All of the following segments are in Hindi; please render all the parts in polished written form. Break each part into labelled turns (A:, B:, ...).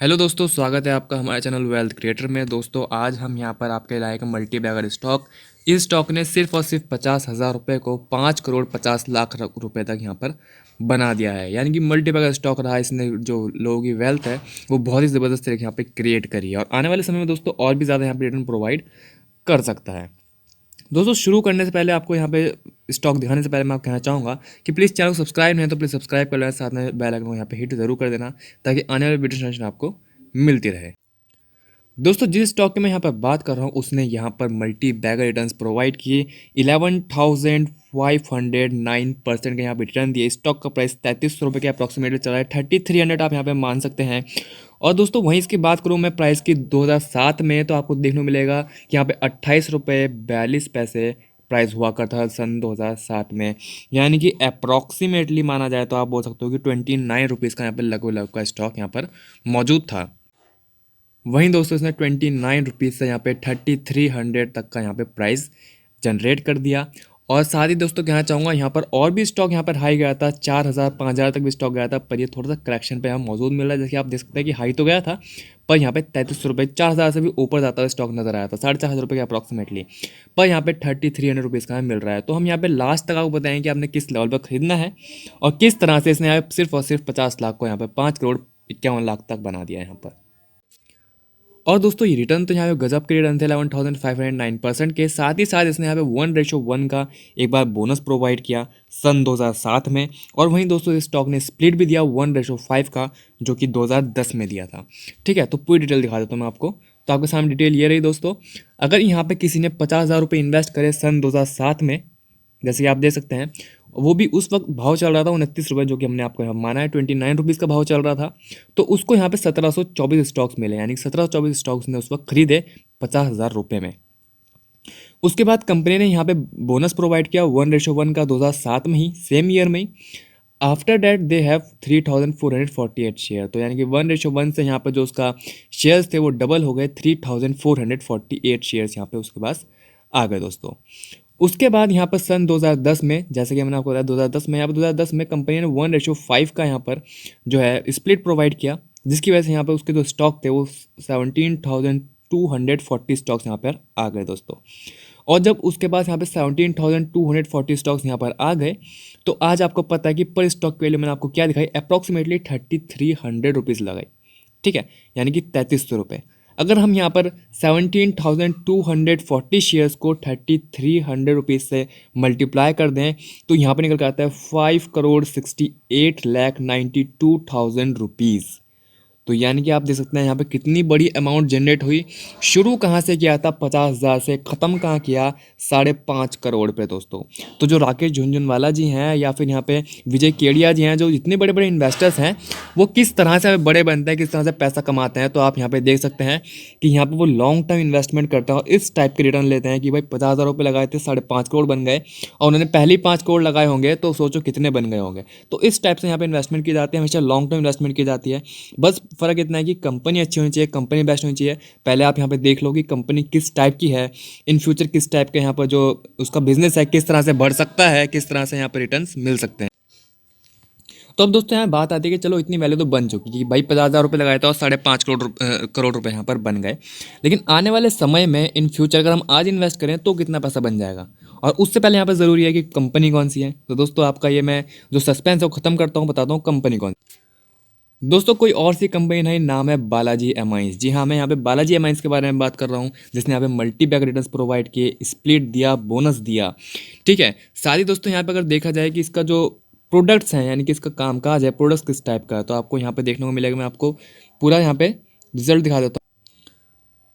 A: हेलो दोस्तों, स्वागत है आपका हमारे चैनल वेल्थ क्रिएटर में। दोस्तों आज हम यहाँ पर आपके लाएंगे मल्टी बैगर स्टॉक। इस स्टॉक ने सिर्फ और सिर्फ 50,000 रुपये को 5 करोड़ 50 लाख रुपए तक यहाँ पर बना दिया है। यानी कि मल्टी बैगर स्टॉक रहा, इसने जो लोगों की वेल्थ है वो बहुत ही ज़बरदस्त तरीके यहाँ पे क्रिएट करी है और आने वाले समय में दोस्तों और भी ज़्यादा यहाँ पे रिटर्न प्रोवाइड कर सकता है। दोस्तों शुरू करने से पहले आपको यहाँ पे स्टॉक दिखाने से पहले मैं आपको कहना चाहूँगा कि प्लीज़ चैनल को सब्सक्राइब नहीं है तो प्लीज़ सब्सक्राइब कर लेना, साथ में बेल आइकन को यहाँ पे हिट जरूर कर देना ताकि आने वाली वीडियो नोटिफिकेशन आपको मिलती रहे। दोस्तों जिस स्टॉक की मैं यहाँ पर बात कर रहा हूँ उसने यहाँ पर मल्टी बैगर रिटर्न्स प्रोवाइड किए। 11,509% के यहाँ पे रिटर्न दिए। स्टॉक का प्राइस 3300 रुपये के अप्रॉक्सीमेटली चला है, 3300 आप यहाँ पे मान सकते हैं। और दोस्तों वहीं इसकी बात करूँ मैं प्राइस की 2007 में, तो आपको देखने को मिलेगा कि यहाँ पे 28 रुपये 42 पैसे प्राइस हुआ करता था सन 2007 में। यानी कि अप्रॉक्सीमेटली माना जाए तो आप बोल सकते हो कि 29 रुपीज़ का यहाँ पे लगभग का स्टॉक यहाँ पर मौजूद था। वहीं दोस्तों इसने 29 रुपीज़ से यहाँ पे 3300 तक का यहाँ पे प्राइस जनरेट कर दिया। और साथ ही दोस्तों कहना चाहूँगा यहाँ पर और भी स्टॉक यहाँ पर हाई गया था, 4,000 5,000 तक भी स्टॉक गया था, पर ये थोड़ा सा करेक्शन पे यहाँ मौजूद मिल रहा है। जैसे आप देख सकते हैं कि हाई तो गया था पर यहाँ पे 3300 रुपये, 4,000 से भी ऊपर जाता हुआ स्टॉक नजर आया था, 4,500 रुपये के अप्रॉक्सीमेटली, पर यहाँ पे 3300 रुपीज़ का मिल रहा है। तो हम यहाँ पे लास्ट तक आपको बताएं कि आपने किस लेवल पर खरीदना है और किस तरह से इसने यहाँ पे सिर्फ और सिर्फ 50 लाख को यहाँ पे 5 करोड़ 51 लाख तक बना दिया है यहाँ पर। और दोस्तों ये रिटर्न तो यहाँ पे गजब के रिटर्न थे 11,509% के। साथ ही साथ इसने यहाँ पे 1:1 का एक बार बोनस प्रोवाइड किया सन 2007 में। और वहीं दोस्तों इस स्टॉक ने स्प्लिट भी दिया 1:5 का, जो कि 2010 में दिया था। ठीक है, तो पूरी डिटेल दिखा देता हूँ मैं आपको। तो आपके सामने डिटेल ये रही दोस्तों। अगर यहाँ पे किसी ने 50,000 रुपये इन्वेस्ट करे सन 2007 में, जैसे कि आप देख सकते हैं, वो भी उस वक्त भाव चल रहा था 29 रुपये, जो कि हमने आपको यहाँ माना है 29 रुपीज़ का भाव चल रहा था। तो उसको यहाँ पे 1724 स्टॉक्स मिले, यानी 1724 स्टॉक्स ने उस वक्त खरीदे 50,000 रुपये में। उसके बाद कंपनी ने यहाँ पे बोनस प्रोवाइड किया 1:1 का 2007 में ही, सेम ईयर में ही। After that they have 3,448 share, तो यानी कि 1:1 से यहाँ पे जो उसका शेयर्स थे वो डबल हो गए, 3,448 शेयर्स यहाँ पे उसके पास आ गए दोस्तों। उसके बाद यहाँ पर सन 2010 में, जैसे कि मैंने आपको बताया 2010 में, यहाँ पर 2010 में कंपनी ने 1:5 का यहाँ पर जो है स्प्लिट प्रोवाइड किया, जिसकी वजह से यहाँ पर उसके जो स्टॉक थे वो 17,240 स्टॉक्स यहाँ पर आ गए दोस्तों। और जब उसके बाद यहाँ पे 17,240 स्टॉक्स यहाँ पर आ गए, तो आज आपको पता है कि पर स्टॉक की वैल्यू मैंने आपको क्या दिखाई, अप्रॉक्सीमेटली 3,300 रुपीज़ लगाई। ठीक है, यानी कि 3,300 रुपये। अगर हम यहाँ पर 17,240 शेयर्स को 3,300 रुपीज़ से मल्टीप्लाई कर दें तो यहाँ पर निकल कर आता है 5,68,92,000 रुपीज़। तो यानी कि आप देख सकते हैं यहाँ पे कितनी बड़ी अमाउंट जनरेट हुई। शुरू कहाँ से किया था 50,000 से, ख़त्म कहाँ किया 5.5 करोड़ पे दोस्तों। तो जो राकेश झुनझुनवाला जी हैं या फिर यहाँ पे विजय केडिया जी हैं, जो इतने बड़े बड़े इन्वेस्टर्स हैं, वो किस तरह से बड़े बनते हैं, किस तरह से पैसा कमाते हैं, तो आप यहाँ पे देख सकते हैं कि यहाँ पे वो लॉन्ग टर्म इन्वेस्टमेंट करते हैं और इस टाइप के रिटर्न लेते हैं कि भाई 50,000 रुपये लगाए थे 5.5 करोड़ बन गए, और उन्होंने पहले ही 5 करोड़ लगाए होंगे तो सोचो कितने बन गए होंगे। तो इस टाइप से यहाँ पे इन्वेस्टमेंट की जाती है, हमेशा लॉन्ग टर्म इन्वेस्टमेंट की जाती है। बस फ़र्क इतना है कि कंपनी अच्छी होनी चाहिए, कंपनी बेस्ट होनी चाहिए। पहले आप यहाँ पे देख लो कि कंपनी किस टाइप की है, इन फ्यूचर किस टाइप के यहाँ पर जो उसका बिजनेस है किस तरह से बढ़ सकता है, किस तरह से यहाँ पर रिटर्न्स मिल सकते हैं। तो अब दोस्तों यहाँ बात आती है कि चलो इतनी वैल्यू तो बन चुकी कि भाई 50,000 रुपये लगाए थे और 5.5 करोड़ रुपये यहाँ पर बन गए। लेकिन आने वाले समय में इन फ्यूचर अगर हम आज इन्वेस्ट करें तो कितना पैसा बन जाएगा, और उससे पहले यहाँ पर ज़रूरी है कि कंपनी कौन सी है। तो दोस्तों आपका ये मैं जो सस्पेंस है वो ख़त्म करता हूँ, बताता हूँ कंपनी कौन। दोस्तों कोई और सी कंपनी नहीं, नाम है बालाजी एमाइंस। जी हाँ, मैं यहाँ पे बालाजी एमाइंस के बारे में बात कर रहा हूँ, जिसने यहाँ पे मल्टी बैग रिटर्न्स प्रोवाइड किए, स्प्लिट दिया, बोनस दिया। ठीक है, सारी दोस्तों यहाँ पे अगर देखा जाए कि इसका जो प्रोडक्ट्स हैं, यानी कि इसका कामकाज है, प्रोडक्ट्स किस टाइप का है, तो आपको यहाँ पे देखने को मिलेगा। मैं आपको पूरा यहाँ पे रिजल्ट दिखा देता हूँ।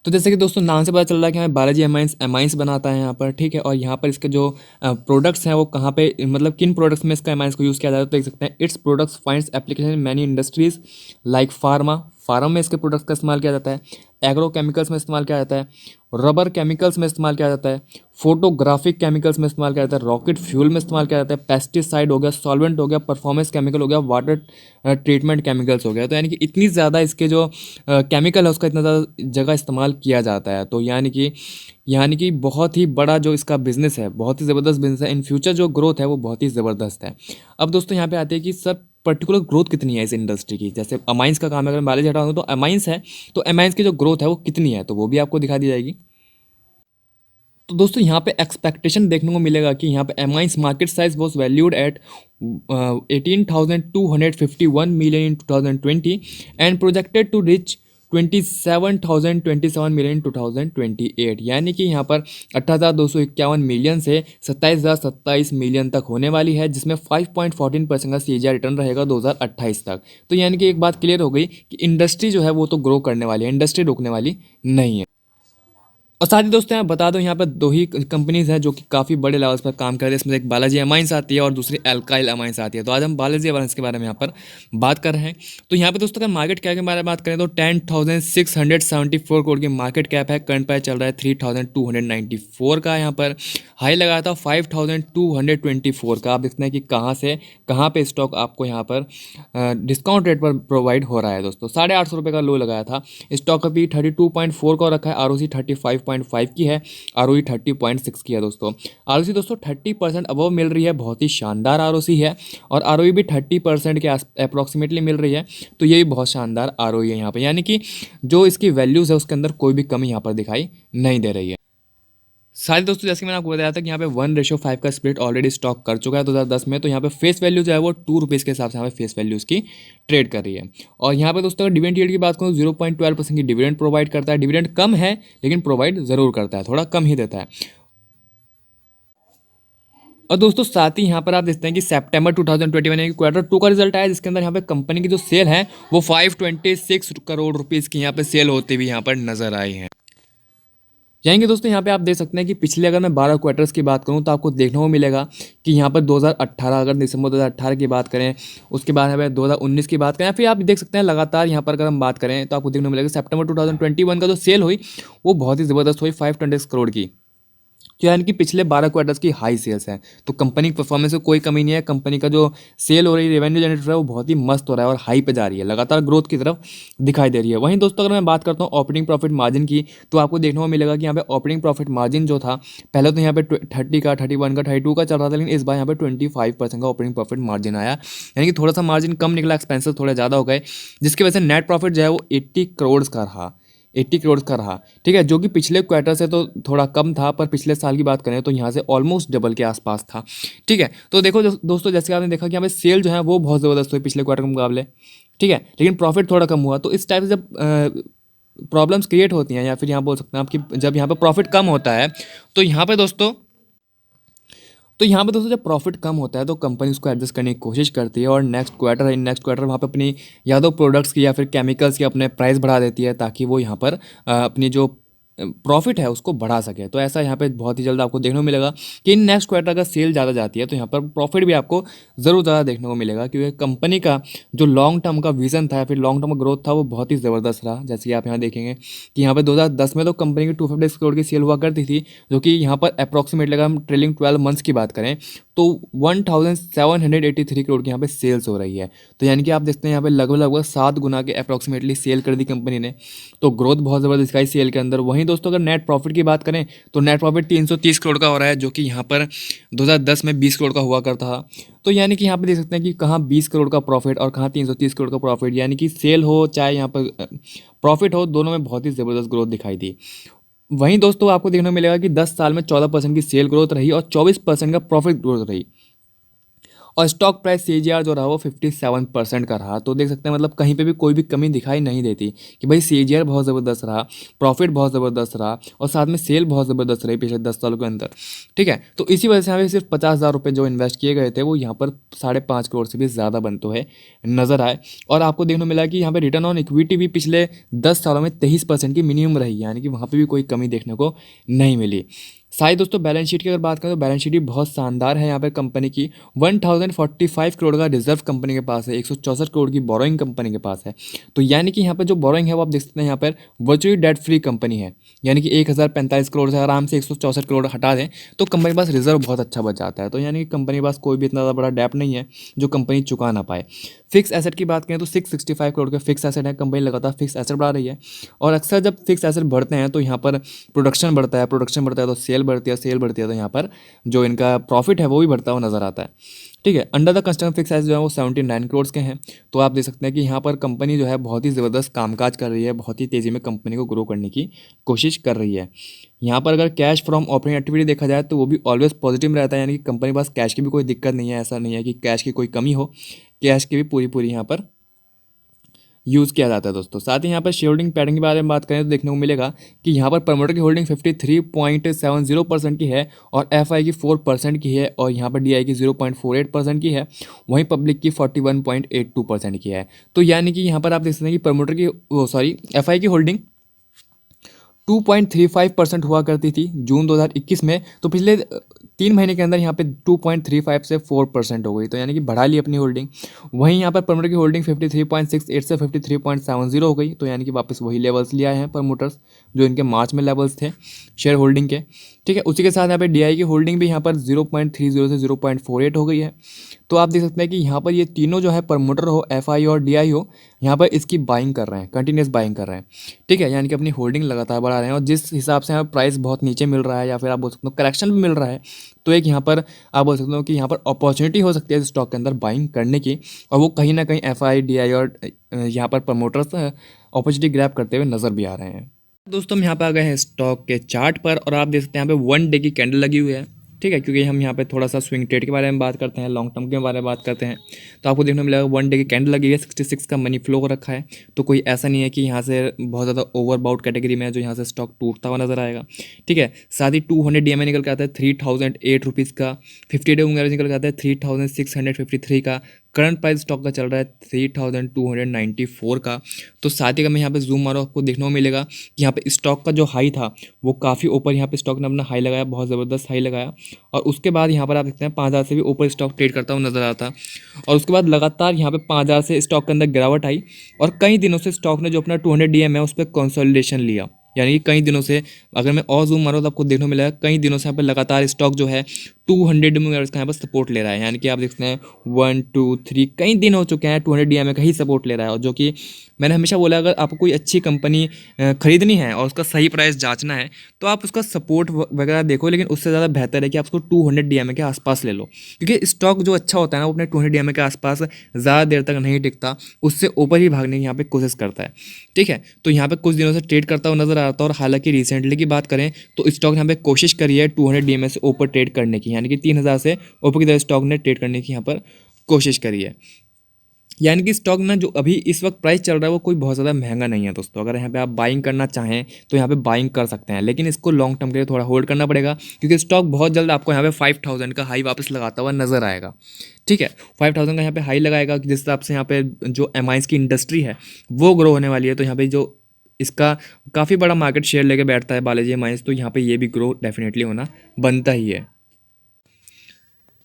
A: तो जैसे कि दोस्तों नाम से पता चल रहा है कि हमें बालाजी एमाइंस एमाइंस बनाता है यहाँ पर। ठीक है, और यहाँ पर इसके जो प्रोडक्ट्स हैं वो कहाँ पे, मतलब किन प्रोडक्ट्स में इसका एमाइंस को यूज़ किया जाता है, तो देख सकते हैं its products finds application in many industries like pharma में इसके प्रोडक्ट्स का इस्तेमाल किया जाता है, एग्रो केमिकल्स में इस्तेमाल किया जाता है, रबर केमिकल्स में इस्तेमाल किया जाता है, फोटोग्राफिक केमिकल्स में इस्तेमाल किया जाता है, रॉकेट फ्यूल में इस्तेमाल किया जाता है, पेस्टिसाइड हो गया, सॉल्वेंट हो गया, परफॉर्मेंस केमिकल हो गया, वाटर ट्रीटमेंट केमिकल्स हो गया। तो यानी कि इतनी ज़्यादा इसके जो केमिकल है उसका इतना ज़्यादा जगह इस्तेमाल किया जाता है। तो यानी कि बहुत ही बड़ा जो इसका बिज़नेस है, बहुत ही ज़बरदस्त बिज़नेस है। इन फ्यूचर जो ग्रोथ है वो बहुत ही ज़बरदस्त है। अब दोस्तों यहाँ पे आते हैं कि सर पर्टिकुलर ग्रोथ कितनी है इस इंडस्ट्री की। जैसे अमाइंस का काम है, अगर मैं बायोलॉजी हटा दूँ तो अमाइंस है, तो अमाइंस की जो ग्रोथ है वो कितनी है, तो वो भी आपको दिखा दी जाएगी। तो दोस्तों यहाँ पे एक्सपेक्टेशन देखने को मिलेगा कि यहाँ पे amines market size was valued at 18,251 million in 2020 and projected to reach 27,027 million in 2028, यानी कि यहाँ पर 18,251 मिलियन से 27,027 मिलियन तक होने वाली है, जिसमें 5.14% का CAGR रिटर्न रहेगा 2028 तक। तो यानी कि एक बात क्लियर हो गई कि इंडस्ट्री जो है वो तो ग्रो करने वाली है, इंडस्ट्री रुकने वाली नहीं है। और साथ ही दोस्तों मैं बता दूं यहाँ पर दो ही कंपनीज हैं जो कि काफ़ी बड़े लेवल्स पर काम कर रही है। इसमें एक बालाजी अमाइंस आती है और दूसरी एल्काइल अमाइंस आती है। तो आज हम बालाजी अमाइंस के बारे में यहाँ पर बात कर रहे हैं। तो यहाँ पे दोस्तों अगर मार्केट कैप के बारे में बात करें तो 10,674 करोड़ की मार्केट कैप है। करंट प्राइस चल रहा है 3,294 का। यहाँ पर हाई लगाया था 5,224 का। आप देखते हैं कि कहाँ से कहाँ पे स्टॉक आपको यहाँ पर डिस्काउंट रेट पर प्रोवाइड हो रहा है दोस्तों। 850 रुपये का लो लगाया था। स्टॉक अभी 32.4 का रखा है। ROC 35.5 की है। ROE 30.6 की है दोस्तों। ROC दोस्तों 30% अबव मिल रही है, बहुत ही शानदार ROC है। और ROE भी 30% के अप्रॉक्सीमेटली मिल रही है। तो ये भी बहुत शानदार ROE है यहाँ पर, यानी कि जो इसकी वैल्यूज़ है उसके अंदर कोई भी कमी यहाँ पर दिखाई नहीं दे रही है। सारे दोस्तों जैसे कि मैंने आपको बताया था कि यहाँ पे 1:5 का स्प्लिट ऑलरेडी स्टॉक कर चुका है 2010 में। तो यहाँ पे फेस वैल्यू जो है वो ₹2 के हिसाब से यहाँ पे फेस वैल्यू उसकी ट्रेड कर रही है। और यहाँ पे दोस्तों अगर डिविडेंड यील्ड की बात करूँ 0.12% की डिविडेंड प्रोवाइड करता है। डिविडेंड कम है लेकिन प्रोवाइड ज़रूर करता है, थोड़ा कम ही देता है। और दोस्तों साथ ही यहाँ पर आप देखते हैं कि सितंबर 2021 यानी कि Q2 का रिजल्ट आया, जिसके अंदर यहाँ पे कंपनी की जो सेल है वो 526 करोड़ रुपीज़ की यहाँ पे सेल होती हुई यहाँ पर नजर आई है। जाएंगे दोस्तों यहाँ पे आप देख सकते हैं कि पिछले अगर मैं 12 क्वार्टर्स की बात करूँ तो आपको देखने को मिलेगा कि यहाँ पर 2018 अगर दिसंबर 2018 की बात करें, उसके बाद हमें 2019 की बात करें, फिर आप देख सकते हैं लगातार यहाँ पर अगर हम बात करें तो आपको देखने को मिलेगा सितंबर 2021 का जो सेल हुई वो बहुत ही ज़बरदस्त हुई 526 करोड़ की, जो यानी कि पिछले 12 क्वार्टर्स की हाई सेल्स है। तो कंपनी की परफॉर्मेंस में कोई कमी नहीं है। कंपनी का जो सेल हो रही है, रेवेन्यू जनरेट हो रहा है वो बहुत ही मस्त हो रहा है और हाई पे जा रही है, लगातार ग्रोथ की तरफ दिखाई दे रही है। वहीं दोस्तों अगर मैं बात करता हूँ ऑपरेटिंग प्रॉफिट मार्जिन की, तो आपको देखने को मिलेगा कि यहाँ पे ऑपरेटिंग प्रॉफिट मार्जिन जो था पहले तो यहाँ पे 30 का, 31 का, 32 का चल रहा था, लेकिन इस बार यहाँ पे 25% का ऑपरेटिंग प्रॉफिट मार्जिन आया, यानी कि थोड़ा सा मार्जिन कम निकला, एक्सपेंसेस थोड़े ज़्यादा हो गए, जिसकी वजह से नेट प्रॉफिट जो है वो 80 करोड़ का रहा। 80 करोड़ का रहा, ठीक है, जो कि पिछले क्वार्टर से तो थोड़ा कम था, पर पिछले साल की बात करें तो यहाँ से ऑलमोस्ट डबल के आसपास था। ठीक है, तो देखो दोस्तों जैसे आपने देखा कि यहाँ पे सेल जो है वो बहुत ज़बरदस्त हुई पिछले क्वार्टर के मुकाबले, ठीक है, लेकिन प्रॉफिट थोड़ा कम हुआ। तो इस टाइप से जब प्रॉब्लम्स क्रिएट होती हैं, या फिर यहाँ बोल सकते हैं आप कि जब यहाँ पर प्रॉफिट कम होता है तो यहाँ पे दोस्तों जब प्रॉफिट कम होता है तो कंपनी उसको एडजस्ट करने की कोशिश करती है और नेक्स्ट क्वार्टर वहाँ पे अपनी या तो प्रोडक्ट्स की या फिर केमिकल्स की अपने प्राइस बढ़ा देती है, ताकि वो यहाँ पर अपनी जो प्रॉफिट है उसको बढ़ा सके। तो ऐसा यहाँ पे बहुत ही जल्द आपको देखने को मिलेगा कि इन नेक्स्ट क्वार्टर अगर सेल ज़्यादा जाती है तो यहाँ पर प्रॉफिट भी आपको ज़रूर ज़्यादा देखने को मिलेगा, क्योंकि कंपनी का जो लॉन्ग टर्म का विजन था या फिर लॉन्ग टर्म का ग्रोथ था वो बहुत ही ज़बरदस्त रहा। जैसे कि आप यहाँ देखेंगे कि यहाँ पर 2010 में तो कंपनी की 250 करोड़ की सेल हुआ करती थी, जो कि यहाँ पर अप्रॉक्सीमेटली अगर हम ट्रेलिंग 12 मंथ्स की बात करें तो 1783 करोड़ की यहाँ पे सेल्स हो रही है। तो यानी कि आप देखते हैं यहाँ पे लगभग 7 गुना के अप्रॉक्सीमेटली सेल कर दी कंपनी ने। तो ग्रोथ बहुत ज़बरदस्त दिखाई सेल के अंदर। वहीं दोस्तों अगर नेट प्रॉफिट की बात करें तो नेट प्रॉफिट 330 करोड़ का हो रहा है, जो कि यहाँ पर 2010 में 20 करोड़ का हुआ करता था। तो यानी कि यहाँ पे देख सकते हैं कि कहाँ 20 करोड़ का प्रॉफिट और कहाँ 330 करोड़ का प्रॉफिट, यानी कि सेल हो चाहे यहाँ पर प्रॉफिट हो, दोनों में बहुत ही ज़बरदस्त ग्रोथ दिखाई दी। वहीं दोस्तों आपको देखने को मिलेगा कि 10 साल में 14% की सेल ग्रोथ रही और 24% का प्रॉफिट ग्रोथ रही, और स्टॉक प्राइस CAGR जो रहा वो 57% का रहा। तो देख सकते हैं मतलब कहीं पे भी कोई भी कमी दिखाई नहीं देती कि भाई CAGR बहुत ज़बरदस्त रहा, प्रॉफिट बहुत ज़बरदस्त रहा और साथ में सेल बहुत ज़बरदस्त रही पिछले 10 सालों के अंदर। ठीक है, तो इसी वजह से यहाँ पे सिर्फ 50,000 रुपये जो इन्वेस्ट किए गए थे वो यहाँ पर 5.5 करोड़ से भी ज़्यादा बनते हुए नजर आए। और आपको देखने को मिला कि यहाँ पर रिटर्न ऑन इक्विटी भी पिछले 10 सालों में 23% की मिनिमम रही, यानी कि वहाँ पर भी कोई कमी देखने को नहीं मिली। साथ ही दोस्तों बैलेंस शीट की अगर बात करें तो बैलेंस शीट भी बहुत शानदार है। यहाँ पर कंपनी की 1045 करोड़ का रिजर्व कंपनी के पास है, 164 करोड़ की बोरोइंग कंपनी के पास है। तो यानी कि यहाँ पर जो बोरोइंग है वो आप देख सकते हैं यहाँ पर वर्चुअली डेट फ्री कंपनी है, यानी कि 1045 करोड़ से आराम से 164 करोड़ हटा दें तो कंपनी के पास रिजर्व बहुत अच्छा बच जाता है। तो यानी कि कंपनी के पास कोई भी इतना ज़्यादा बड़ा डेट नहीं है जो कंपनी चुका ना पाए। फिक्स एसेट की बात करें तो 665 करोड़ के फिक्स एसेट है। कंपनी लगातार फिक्स एसेट बढ़ा रही है, और अक्सर जब फिक्स एसेट बढ़ते हैं तो यहाँ पर प्रोडक्शन बढ़ता है तो सेल बढ़ती है तो यहाँ पर जो इनका प्रॉफिट है वो भी बढ़ता हुआ नजर आता है। ठीक है। Under the construction fix asset जो है वो 79 करोड़ के हैं। तो आप देख सकते हैं कि यहाँ पर कंपनी जो है बहुत ही ज़बरदस्त कामकाज कर रही है, बहुत ही तेज़ी में कंपनी को ग्रो करने की कोशिश कर रही है। यहाँ पर अगर कैश फ्रॉम ऑपरेटिंग एक्टिविटी देखा जाए तो वो भी ऑलवेज पॉजिटिव रहता है, यानी कि कंपनी के पास कैश की भी कोई दिक्कत नहीं है, ऐसा नहीं है कि कैश की कोई कमी हो, कैश की भी पूरी पूरी यहाँ पर यूज़ किया जाता है दोस्तों। साथ ही यहाँ पर शेयर होल्डिंग पैटर्न के बारे में बात करें तो देखने को मिलेगा कि यहाँ पर प्रमोटर की होल्डिंग 53.70% की है और एफआई की 4% की है और यहाँ पर डीआई की 0.48% की है, वहीं पब्लिक की 41.82% की है। तो यानी कि यहाँ पर आप देख सकते हैं कि प्रमोटर की एफआई की होल्डिंग 2.35% हुआ करती थी जून 2021 में, तो पिछले 3 महीने के अंदर यहाँ पे 2.35 से 4% हो गई, तो यानी कि बढ़ा ली अपनी होल्डिंग। वहीं यहाँ पर प्रमोटर की होल्डिंग 53.68 से 53.70 हो गई, तो यानी कि वापस वही लेवल्स ले आए हैं प्रमोटर्स जो इनके मार्च में लेवल्स थे शेयर होल्डिंग के। ठीक है, उसी के साथ यहाँ पे डीआई की होल्डिंग भी यहाँ पर 0.30 से 0.48 हो गई है। तो आप देख सकते हैं कि यहाँ पर ये तीनों जो है प्रमोटर हो, एफआई और डीआई हो, यहाँ पर इसकी बाइंग कर रहे हैं, कंटिन्यूस बाइंग कर रहे हैं। ठीक है, यानी कि अपनी होल्डिंग लगातार बढ़ा रहे हैं और जिस हिसाब से यहाँ प्राइस बहुत नीचे मिल रहा है या फिर आप बोल सकते हो करेक्शन भी मिल रहा है, तो एक यहाँ पर आप बोल सकते हो कि यहाँ पर अपॉर्चुनिटी हो सकती है स्टॉक के अंदर बाइंग करने की, और वो कहीं ना कहीं एफआई डीआई और यहाँ पर प्रमोटर्स अपॉर्चुनिटी ग्रैब करते हुए नजर भी आ रहे हैं। दोस्तों हम यहाँ पे आ गए हैं स्टॉक के चार्ट पर और आप देख सकते हैं यहाँ पे 1 डे की कैंडल लगी हुई है। ठीक है, क्योंकि हम यहाँ पे थोड़ा सा स्विंग ट्रेड के बारे में बात करते हैं, लॉन्ग टर्म के बारे में बात करते हैं, तो आपको देखने को मिलेगा 1 डे की कैंडल लगी है, 66 का मनी फ्लो हो रखा है। तो कोई ऐसा नहीं है कि यहाँ से बहुत ज़्यादा ओवरबाउट कैटेगरी में है जो यहाँ से स्टॉक टूटता हुआ नजर आएगा। ठीक है, साथ ही 200 DMA निकल के आता है 3008 रुपीज़ का, 50 डे मूविंग एवरेज निकल के आता है 3653 का, करंट प्राइस स्टॉक का चल रहा है 3294 का। तो साथ ही अगर मैं यहाँ पे जूम मारूँ आपको देखने को मिलेगा कि यहाँ पे स्टॉक का जो हाई था वो काफ़ी ऊपर यहाँ पे स्टॉक ने अपना हाई लगाया, बहुत ज़बरदस्त हाई लगाया, और उसके बाद यहाँ पर आप देखते हैं 5000 से भी ऊपर स्टॉक ट्रेड करता हुआ नजर आता, और उसके बाद लगातार यहाँ पे 5000 से स्टॉक के अंदर गिरावट आई और कई दिनों से स्टॉक ने जो अपना 200 DM है उस पर कंसोलिडेशन लिया। यानी कि कई दिनों से, अगर मैं और जूम मारूँ तो आपको देखने को मिलेगा कई दिनों से यहाँ पे लगातार स्टॉक जो है 200 DMA का यहाँ पर सपोर्ट ले रहा है। यानी कि आप देख सकते हैं 1 2 3 कई दिन हो चुके हैं 200 DMA का ही सपोर्ट ले रहा है, और जो कि मैंने हमेशा बोला अगर आपको कोई अच्छी कंपनी खरीदनी है और उसका सही प्राइस जांचना है तो आप उसका सपोर्ट वगैरह देखो, लेकिन उससे ज़्यादा बेहतर है कि आप उसको 200 DMA के आसपास ले लो, क्योंकि स्टॉक जो अच्छा होता है ना वो अपने 200 DMA के आसपास ज़्यादा देर तक नहीं टिकता, उससे ऊपर ही भागने की यहाँ पे कोशिश करता है। ठीक है, तो यहाँ पे कुछ दिनों से ट्रेड करता हुआ नजर आ रहा था, और हालांकि रिसेंटली की बात करें तो स्टॉक यहाँ पे कोशिश करी है 200 DMA से ऊपर ट्रेड करने की, यानी कि 3000 से ऊपर की तरह स्टॉक ने ट्रेड करने की यहाँ पर कोशिश करी है। यानी कि स्टॉक ना जो अभी इस वक्त प्राइस चल रहा है वो कोई बहुत ज़्यादा महंगा नहीं है दोस्तों। अगर यहाँ पे आप बाइंग करना चाहें तो यहाँ पे बाइंग कर सकते हैं, लेकिन इसको लॉन्ग टर्म के लिए थोड़ा होल्ड करना पड़ेगा, क्योंकि स्टॉक बहुत जल्द आपको यहाँ पे 5000 का हाई वापस लगाता हुआ नजर आएगा। ठीक है, 5000 का यहाँ पे हाई लगाएगा, जिस हिसाब से यहाँ पे जो एमआईज की इंडस्ट्री है वो ग्रो होने वाली है, तो यहाँ पे जो इसका काफ़ी बड़ा मार्केट शेयर लेके बैठता है बालाजी एमआईज, तो यहाँ पे ये भी ग्रो डेफिनेटली होना बनता ही है।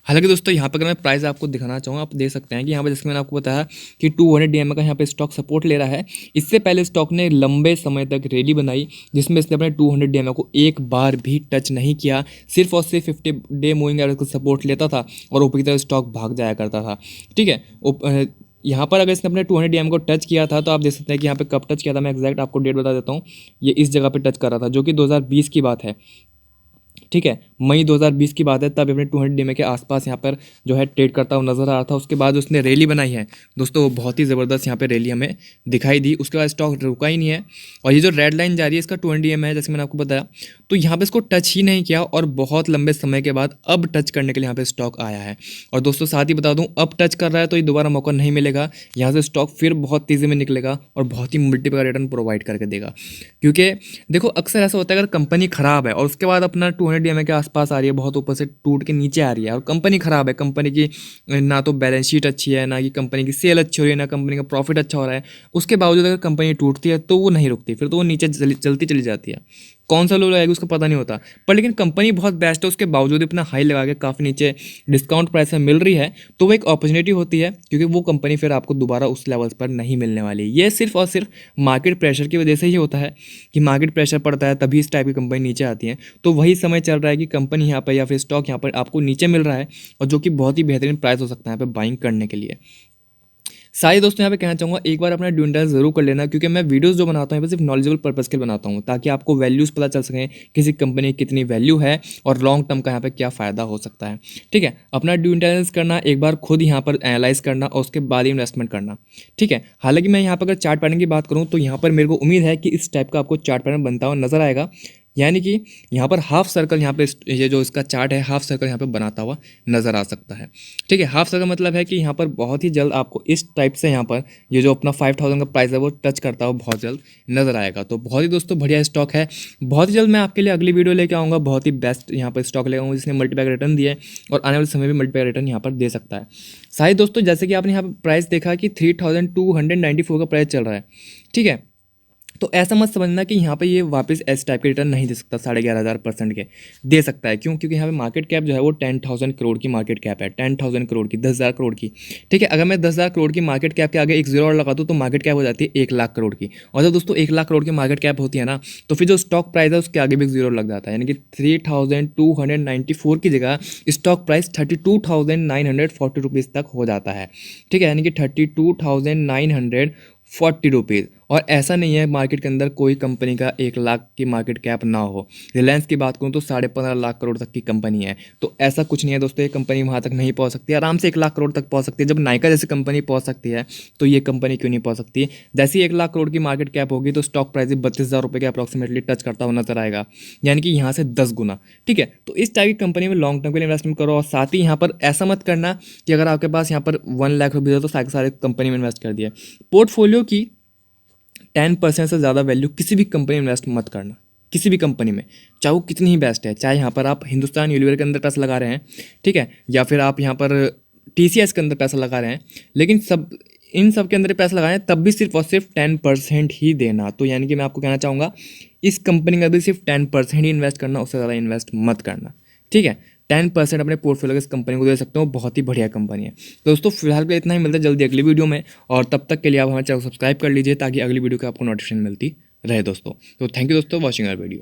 A: हालांकि दोस्तों यहाँ पर अगर मैं प्राइस आपको दिखाना चाहूँ, आप देख सकते हैं कि यहाँ पर जैसे मैंने आपको बताया कि 200 DMA का यहाँ पे स्टॉक सपोर्ट ले रहा है। इससे पहले स्टॉक ने लंबे समय तक रैली बनाई जिसमें इसने अपने 200 DMA को एक बार भी टच नहीं किया, सिर्फ और सिर्फ 50 डे मूविंग एवरेज को सपोर्ट लेता था और ऊपर की तरफ स्टॉक भाग जाया करता था। ठीक है, यहाँ पर अगर इसने अपने 200 DMA को टच किया था तो आप देख सकते हैं कि यहाँ पे कब टच किया था, मैं एग्जैक्ट आपको डेट बता देता हूँ। ये इस जगह पे टच कर रहा था जो कि 2020 की बात है। ठीक है, मई 2020 की बात है, तब अपने 200 DMA के आसपास यहाँ पर जो है ट्रेड करता हुआ नजर आ रहा था। उसके बाद उसने रैली बनाई है दोस्तों, वो बहुत ही ज़बरदस्त यहाँ पे रैली हमें दिखाई दी, उसके बाद स्टॉक रुका ही नहीं है, और ये जो रेड लाइन जा रही है इसका 200 DMA है जैसे मैंने आपको बताया, तो यहाँ पे इसको टच ही नहीं किया और बहुत लंबे समय के बाद अब टच करने के लिए यहाँ पे स्टॉक आया है। और दोस्तों साथ ही बता दूँ, अब टच कर रहा है तो ये दोबारा मौका नहीं मिलेगा, यहाँ से स्टॉक फिर बहुत तेज़ी में निकलेगा और बहुत ही मल्टीपल रिटर्न प्रोवाइड करके देगा। क्योंकि देखो अक्सर ऐसा होता है अगर कंपनी खराब है और उसके बाद अपना 200 DMA के आसपास आ रही है, बहुत ऊपर से टूट के नीचे आ रही है, और कंपनी खराब है, कंपनी की ना तो बैलेंस शीट अच्छी है, ना कि कंपनी की सेल अच्छी हो रही है, ना कंपनी का प्रॉफिट अच्छा हो रहा है, उसके बावजूद अगर कंपनी टूटती है तो वो नहीं रुकती, फिर तो वो नीचे चलती चली जाती है। कौन सा लो लगाएगी उसको पता नहीं होता, पर लेकिन कंपनी बहुत बेस्ट है, उसके बावजूद इतना हाई लगा के काफ़ी नीचे डिस्काउंट प्राइस में मिल रही है, तो वो एक अपॉर्चुनिटी होती है, क्योंकि वो कंपनी फिर आपको दोबारा उस लेवल्स पर नहीं मिलने वाली। ये सिर्फ और सिर्फ मार्केट प्रेशर की वजह से ही होता है कि मार्केट प्रेशर पड़ता है तभी इस टाइप की कंपनी नीचे आती है। तो वही समय चल रहा है कि कंपनी यहाँ पर या फिर स्टॉक यहाँ पर आपको नीचे मिल रहा है, और जो कि बहुत ही बेहतरीन प्राइस हो सकता है यहाँ पर बाइंग करने के लिए। सारे दोस्तों यहाँ पे कहना चाहूँगा एक बार अपना ड्यू इंटेलिजेंस जरूर कर लेना, क्योंकि मैं वीडियोस जो बनाता हूँ यहाँ पे सिर्फ नॉलेजेबल पर्पस के लिए बनाता हूँ, ताकि आपको वैल्यूज़ पता चल सकें किसी कंपनी की कितनी वैल्यू है और लॉन्ग टर्म का यहाँ पे क्या फ़ायदा हो सकता है। ठीक है, अपना ड्यू इंटेलिजेंस करना, एक बार खुद यहाँ पर एनालाइज करना और उसके बाद ही इन्वेस्टमेंट करना। ठीक है, हालांकि मैं यहाँ पर अगर चार्ट पैटर्न की बात करूँ तो यहाँ पर मेरे को उम्मीद है कि इस टाइप का आपको चार्ट पैटर्न बनता हुआ नजर आएगा, यानी कि यहाँ पर हाफ सर्कल, यहाँ पे ये जो इसका चार्ट है हाफ सर्कल यहाँ पे बनाता हुआ नज़र आ सकता है। ठीक है, हाफ सर्कल मतलब है कि यहाँ पर बहुत ही जल्द आपको इस टाइप से यहाँ पर ये जो अपना 5000 का प्राइस है वो टच करता हुआ बहुत जल्द नज़र आएगा। तो बहुत ही दोस्तों बढ़िया स्टॉक है। बहुत ही जल्द मैं आपके लिए अगली वीडियो लेके आऊँगा, बहुत ही बेस्ट यहाँ पर स्टॉक लेके आऊँगा जिसने मल्टीपैक रिटर्न दिया है और आने वाले समय में मल्टीपैक रिटर्न यहाँ पर दे सकता है। सारे दोस्तों जैसे कि आपने यहाँ पर प्राइस देखा कि 3294 का प्राइस चल रहा है। ठीक है, तो ऐसा मत समझना कि यहाँ पे ये वापस एस टाइप के रिटर्न नहीं दे सकता, 11,500% के दे सकता है। क्यों? क्योंकि यहाँ पे मार्केट कैप जो है वो 10,000 करोड़ की मार्केट कैप है, 10,000 करोड़ की, 10,000 करोड़ की। ठीक है, अगर मैं 10,000 करोड़ की मार्केट कैप के आगे एक जीरो और लगा दूँ तो मार्केट कैप हो जाती है 1,00,000 करोड़ की। और जब दोस्तों 1,00,000 करोड़ की मार्केट कैप होती है ना, तो फिर जो स्टॉक प्राइस है उसके आगे भी एक जीरो लग जाता है, यानी कि 3,294 की जगह स्टॉक प्राइस 32,940 रुपीज़ तक हो जाता है। ठीक है, यानी कि 32,940 रुपीज़। और ऐसा नहीं है मार्केट के अंदर कोई कंपनी का 1,00,000 की मार्केट कैप ना हो। रिलायंस की बात करूँ तो 15.5 करोड़ तक की कंपनी है। तो ऐसा कुछ नहीं है दोस्तों, ये कंपनी वहाँ तक नहीं पहुँच सकती, आराम से 1,00,000 करोड़ तक पहुँच सकती है। जब नाइका जैसी कंपनी पहुँच सकती है तो ये कंपनी क्यों नहीं पहुँच सकती? जैसे ही 1,00,000 करोड़ की मार्केट कैप होगी तो स्टॉक प्राइस 32,000 रुपये के अप्रॉक्सीमेटली टच करता हुआ नजर आएगा, यानी कि यहाँ से 10 गुना। ठीक है, तो इस टाइप की कंपनी में लॉन्ग टर्म के लिए इन्वेस्टमेंट करो। और साथ ही यहाँ पर ऐसा मत करना कि अगर आपके पास यहाँ पर 1,00,000 रुपये है तो सारे कंपनी में इन्वेस्ट कर दिया। पोर्टफोलियो की 10% से ज़्यादा वैल्यू किसी भी कंपनी में इन्वेस्ट मत करना, किसी भी कंपनी में, चाहे वो कितनी ही बेस्ट है। चाहे यहाँ पर आप हिंदुस्तान यूनिलीवर के अंदर पैसा लगा रहे हैं, ठीक है, या फिर आप यहाँ पर TCS के अंदर पैसा लगा रहे हैं, लेकिन इन सब के अंदर पैसा लगाएं तब भी सिर्फ और सिर्फ 10% ही देना। तो यानी कि मैं आपको कहना चाहूँगा इस कंपनी का भी सिर्फ 10% ही इन्वेस्ट करना, उससे ज़्यादा इन्वेस्ट मत करना। ठीक है, 10% अपने पोर्टफोलियो इस कंपनी को दे सकते हो, बहुत ही बढ़िया कंपनी है। तो दोस्तों फिलहाल के लिए इतना ही, मिलता है जल्दी अगली वीडियो में, और तब तक के लिए आप हमारे चैनल को सब्सक्राइब कर लीजिए ताकि अगली वीडियो की आपको नोटिफिकेशन मिलती रहे दोस्तों। तो थैंक यू दोस्तों वॉचिंग आवर वीडियो।